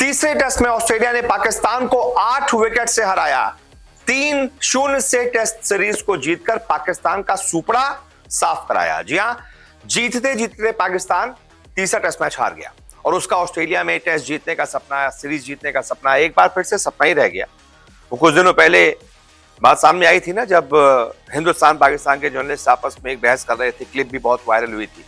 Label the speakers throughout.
Speaker 1: तीसरे टेस्ट में ऑस्ट्रेलिया ने पाकिस्तान को 8 विकेट से हराया। 3-0 से टेस्ट सीरीज को जीतकर पाकिस्तान का सुपड़ा साफ कराया। जी हां, जीतते जीतते पाकिस्तान तीसरा टेस्ट मैच हार गया और उसका ऑस्ट्रेलिया में टेस्ट जीतने का सपना, सीरीज जीतने का सपना एक बार फिर से सपना ही रह गया। वो कुछ दिनों पहले बात सामने आई थी ना, जब हिंदुस्तान पाकिस्तान के जर्नलिस्ट आपस में एक बहस कर रहे थे। क्लिप भी बहुत वायरल हुई थी।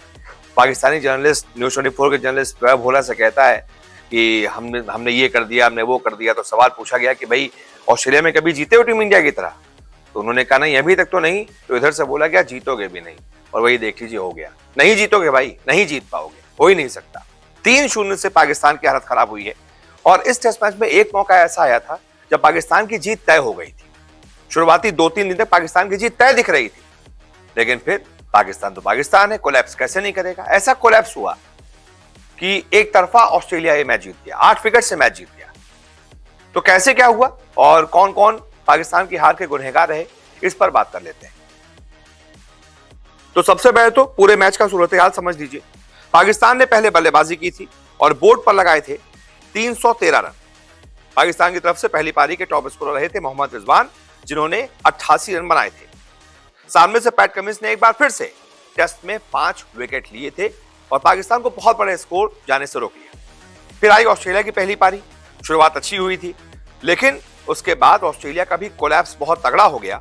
Speaker 1: पाकिस्तानी जर्नलिस्ट न्यूज़ 24 के जर्नलिस्ट शोएब भोला से कहता है कि हमने ये कर दिया, हमने वो कर दिया। तो सवाल पूछा गया कि भाई ऑस्ट्रेलिया में कभी जीते हो टीम इंडिया की तरह? तो उन्होंने कहा नहीं, अभी तक तो नहीं। तो इधर से बोला गया जीतोगे भी नहीं, और वही देख लीजिए हो गया। नहीं जीतोगे भाई, नहीं जीत पाओगे, हो ही नहीं सकता। 3-0 से पाकिस्तान की हालत खराब हुई है। और इस टेस्ट मैच में एक मौका ऐसा आया था जब पाकिस्तान की जीत तय हो गई थी। शुरुआती 2-3 दिन तक पाकिस्तान की जीत तय दिख रही थी, लेकिन फिर पाकिस्तान तो पाकिस्तान है, कोलैप्स कैसे नहीं करेगा। ऐसा कोलैप्स हुआ कि एक तरफा ऑस्ट्रेलिया ये मैच जीत गया, 8 विकेट से मैच जीत गया। तो कैसे क्या हुआ और कौन कौन पाकिस्तान की हार के गुनहगार रहे, इस पर बात कर लेते हैं। तो सबसे पहले तो पूरे मैच का सूरत हाल समझ लीजिए। पाकिस्तान ने पहले बल्लेबाजी की थी और बोर्ड पर लगाए थे 313 रन। पाकिस्तान की तरफ से पहली पारी के टॉप स्कोरर रहे थे मोहम्मद रिजवान, जिन्होंने 88 रन बनाए थे। सामने से पैट कमिंस ने एक बार फिर से टेस्ट में 5 विकेट लिए थे और पाकिस्तान को बहुत बड़े स्कोर जाने से रोक लिया। फिर आई ऑस्ट्रेलिया की पहली पारी। शुरुआत अच्छी हुई थी, लेकिन उसके बाद ऑस्ट्रेलिया का भी कोलैप्स बहुत तगड़ा हो गया।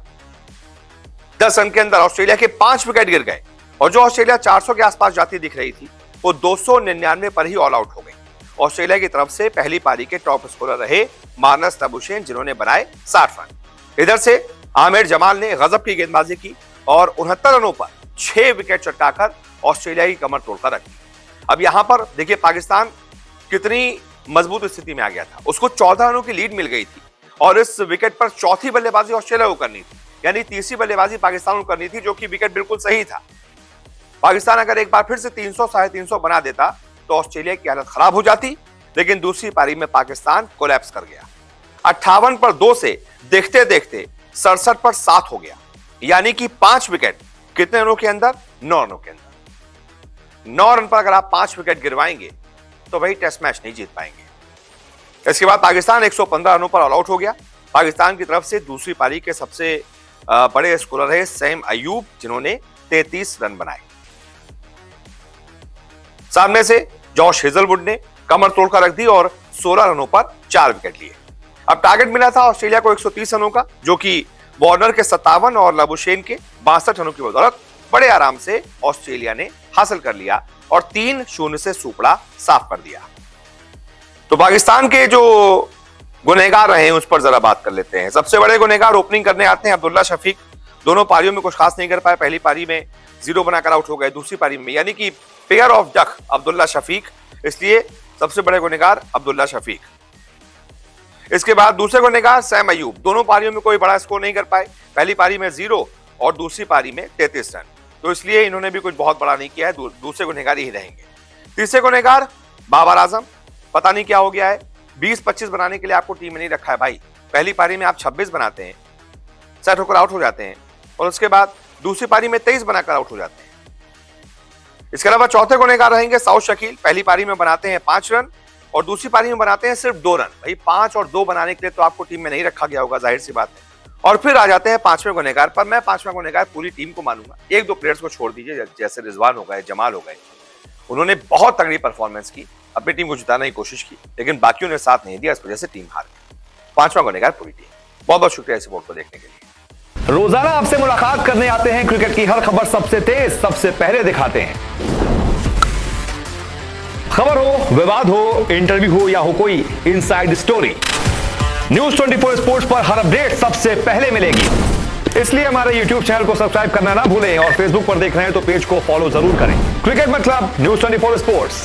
Speaker 1: 10 रन के अंदर ऑस्ट्रेलिया के 5 विकेट गिर गए और जो ऑस्ट्रेलिया 400 के आसपास जाती दिख रही थी, वो 299 पर ही ऑल आउट हो गई। ऑस्ट्रेलिया की तरफ से पहली पारी के टॉप स्कोरर रहे मार्नस लाबुशेन, जिन्होंने बनाए 60 रन। इधर से आमिर जमाल ने गजब की गेंदबाजी की और 69 रनों पर 6 विकेट चटकाकर ऑस्ट्रेलिया की कमर तोड़कर रखी। अब यहां पर देखिए पाकिस्तान कितनी मजबूत स्थिति में आ गया था। उसको 14 रनों की लीड मिल गई थी और इस विकेट पर चौथी बल्लेबाजी ऑस्ट्रेलिया को करनी थी, यानी तीसरी बल्लेबाजी पाकिस्तान को करनी थी, जो कि विकेट बिल्कुल सही था। पाकिस्तान अगर एक बार फिर से 300 साढ़े 300 बना देता तो ऑस्ट्रेलिया की हालत खराब हो जाती, लेकिन दूसरी पारी में पाकिस्तान कोलैप्स कर गया। 58 पर 2 से देखते देखते 67 पर 7 हो गया, यानी कि 5 विकेट कितने रनों के अंदर? 9 रनों के अंदर। 9 रन पर अगर आप 5 विकेट गिरवाएंगे तो वही टेस्ट मैच नहीं जीत पाएंगे। इसके बाद पाकिस्तान 115 रनों पर ऑल आउट हो गया। पाकिस्तान की तरफ से दूसरी पारी के सबसे बड़े स्कोरर रहे सैम अयूब, जिन्होंने 33 रन बनाए। सामने से जॉश हेजलवुड ने कमर तोड़कर रख दी और 16 रनों पर 4 विकेट लिए। अब टारगेट मिला था ऑस्ट्रेलिया को 130 रनों का, जो कि वार्नर के 57 और लाबुशेन के 62 रनों की बदौलत बड़े आराम से ऑस्ट्रेलिया ने हासिल कर लिया और 3-0 से सुपड़ा साफ कर दिया। तो पाकिस्तान के जो गुनहगार रहे हैं उस पर जरा बात कर लेते हैं। सबसे बड़े गुनहगार ओपनिंग करने आते हैं अब्दुल्ला शफीक। दोनों पारियों में कुछ खास नहीं कर पाए। पहली पारी में 0 बनाकर आउट हो गए, दूसरी पारी में, यानी कि pair of duck Abdullah Shafique, इसलिए सबसे बड़े गुनहगार अब्दुल्ला शफीक। इसके बाद दूसरे गुनहगार सैम अयूब। दोनों पारियों में कोई बड़ा स्कोर नहीं कर पाए। पहली पारी में 0 और दूसरी पारी में 33 रन, तो इसलिए इन्होंने भी कुछ बहुत बड़ा नहीं किया है। दूसरे गुनहगार ही रहेंगे। तीसरे गुनहगार बाबर आजम। पता नहीं क्या हो गया है, 20-25 बनाने के लिए आपको टीम में नहीं रखा है भाई। पहली पारी में आप 26 बनाते हैं, सेट होकर आउट हो जाते हैं, और उसके बाद दूसरी पारी में 23 बनाकर आउट हो जाते हैं। इसके अलावा चौथे गुनहगार रहेंगे साउथ शकील। पहली पारी में बनाते हैं 5 रन और दूसरी पारी में बनाते हैं सिर्फ 2 रन। भाई 5 और 2 बनाने के लिए तो आपको टीम में नहीं रखा गया होगा, जाहिर सी बात है। और फिर आ जाते हैं 5वें गुनहगार पर। मैं 5वां गुनहगार पूरी टीम को मानूंगा। 1-2 प्लेयर्स को छोड़ दीजिए, जैसे रिजवान हो गए, जमाल हो गए। उन्होंने बहुत तगड़ी परफॉर्मेंस की, अपनी टीम को जिताने की कोशिश की, लेकिन बाकियों ने साथ नहीं दिया, इस वजह से टीम हार गई। 5वां गुनहगार पूरी टीम। बहुत बहुत शुक्रिया इस रिपोर्ट को देखने के लिए।
Speaker 2: रोजाना आपसे मुलाकात करने आते हैं, क्रिकेट की हर खबर सबसे तेज, सबसे पहले दिखाते हैं। खबर हो, विवाद हो, इंटरव्यू हो या हो कोई इनसाइड स्टोरी, न्यूज़ 24 स्पोर्ट्स पर हर अपडेट सबसे पहले मिलेगी। इसलिए हमारे YouTube चैनल को सब्सक्राइब करना ना भूलें और Facebook पर देख रहे हैं तो पेज को फॉलो जरूर करें। क्रिकेट मतलब न्यूज़ 24 स्पोर्ट्स।